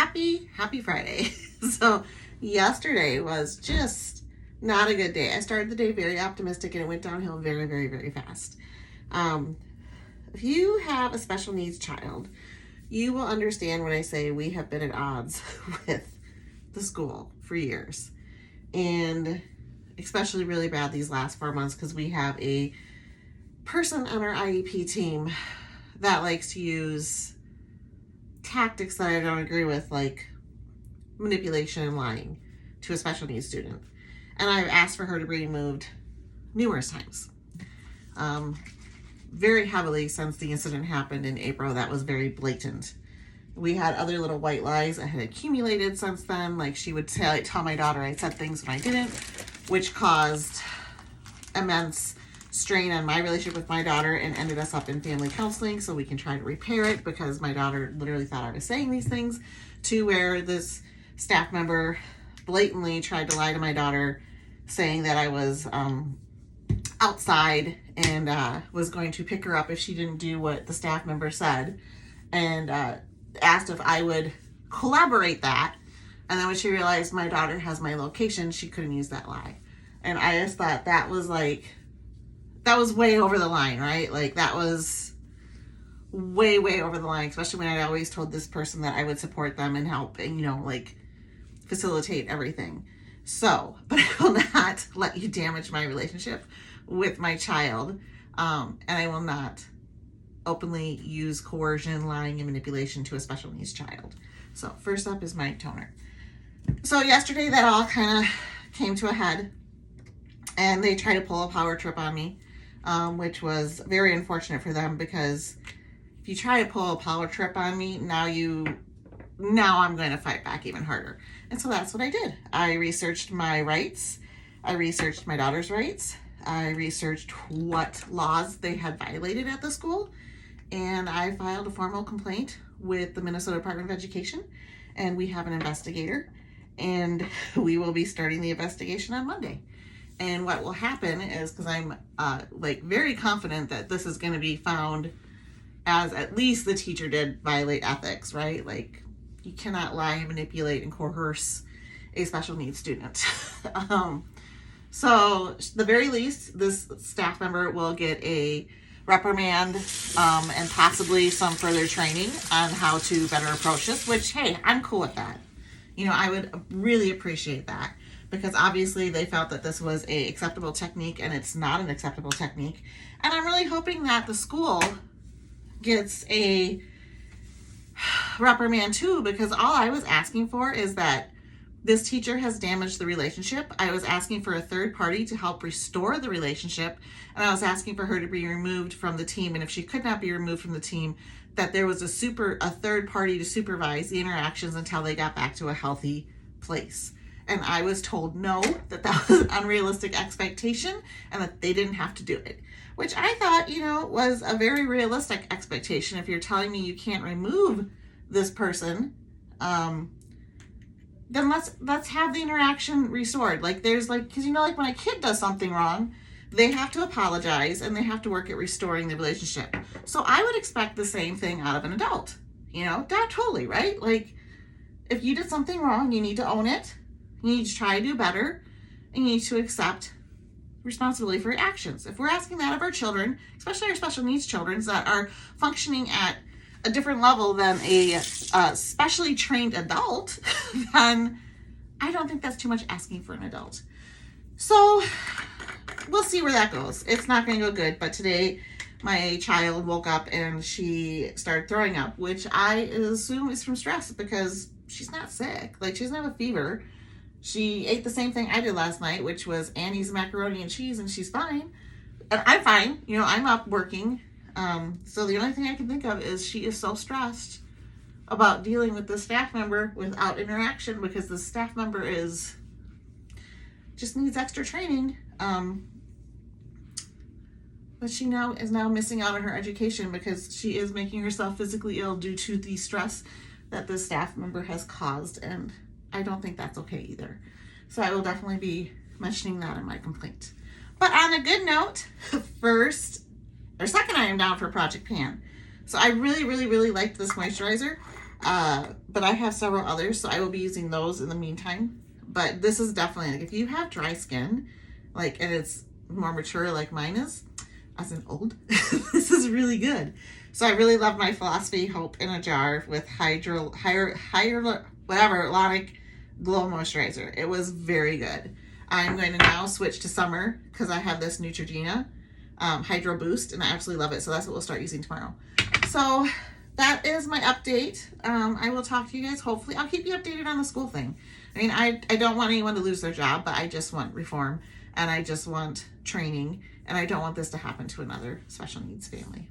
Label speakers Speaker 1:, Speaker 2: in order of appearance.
Speaker 1: Happy Friday. So yesterday was just not a good day. I started the day very optimistic and it went downhill very fast. If you have a special needs child, you will understand when I say we have been at odds with the school for years, and especially really bad these last 4 months because we have a person on our IEP team that likes to use tactics that I don't agree with, like manipulation and lying to a special needs student. And I've asked for her to be removed numerous times. Very heavily since the incident happened in April. That was very blatant. We had other little white lies that had accumulated since then. Like she would tell my daughter I said things when I didn't, which caused immense strain on my relationship with my daughter and ended us up in family counseling so we can try to repair it, because my daughter literally thought I was saying these things, to where this staff member blatantly tried to lie to my daughter, saying that I was outside and was going to pick her up if she didn't do what the staff member said, and asked if I would collaborate that. And then when she realized my daughter has my location, she couldn't use that lie. And I just thought that was way over the line, right? Like that was way over the line, especially when I always told this person that I would support them and help and, like facilitate everything. So, but I will not let you damage my relationship with my child. And I will not openly use coercion, lying, and manipulation to a special needs child. So first up is my toner. So yesterday that all kind of came to a head and they tried to pull a power trip on me, which was very unfortunate for them, because if you try to pull a power trip on me, now I'm going to fight back even harder. And so that's what I did. I researched my rights. I researched my daughter's rights. I researched what laws they had violated at the school. And I filed a formal complaint with the Minnesota Department of Education. And we have an investigator. And we will be starting the investigation on Monday. And what will happen is, because I'm very confident that this is going to be found as at least the teacher did violate ethics, right? Like you cannot lie and manipulate and coerce a special needs student. So at the very least, this staff member will get a reprimand and possibly some further training on how to better approach this, which, hey, I'm cool with that. I would really appreciate that, because obviously they felt that this was a acceptable technique and it's not an acceptable technique. And I'm really hoping that the school gets a reprimand too, because all I was asking for is that this teacher has damaged the relationship. I was asking for a third party to help restore the relationship, and I was asking for her to be removed from the team. And if she could not be removed from the team, that there was a third party to supervise the interactions until they got back to a healthy place. And I was told no, that was an unrealistic expectation and that they didn't have to do it, which I thought, was a very realistic expectation. If you're telling me you can't remove this person, then let's have the interaction restored. Because when a kid does something wrong, they have to apologize and they have to work at restoring the relationship. So I would expect the same thing out of an adult, that totally, right? Like if you did something wrong, you need to own it. You need to try to do better, and you need to accept responsibility for your actions. If we're asking that of our children, especially our special needs children that are functioning at a different level than a specially trained adult, then I don't think that's too much asking for an adult. So we'll see where that goes. It's not going to go good, but today my child woke up and she started throwing up, which I assume is from stress, because she's not sick. Like she doesn't have a fever. She ate the same thing I did last night, which was Annie's macaroni and cheese, and she's fine. And I'm fine. I'm up working. So the only thing I can think of is she is so stressed about dealing with this staff member without interaction, because the staff member just needs extra training. But she is now missing out on her education because she is making herself physically ill due to the stress that this staff member has caused. And I don't think that's okay either. So I will definitely be mentioning that in my complaint. But on a good note, second item down for Project Pan. So I really liked this moisturizer. But I have several others, so I will be using those in the meantime. But this is definitely, like, if you have dry skin, like, and it's more mature like mine is, as an old, this is really good. So I really love my Philosophy Hope in a jar with hyaluronic glow moisturizer. It was very good. I'm going to now switch to summer because I have this Neutrogena Hydro Boost, and I absolutely love it. So that's what we'll start using tomorrow. So that is my update. I will talk to you guys. Hopefully, I'll keep you updated on the school thing. I mean, I don't want anyone to lose their job, but I just want reform, and I just want training, and I don't want this to happen to another special needs family.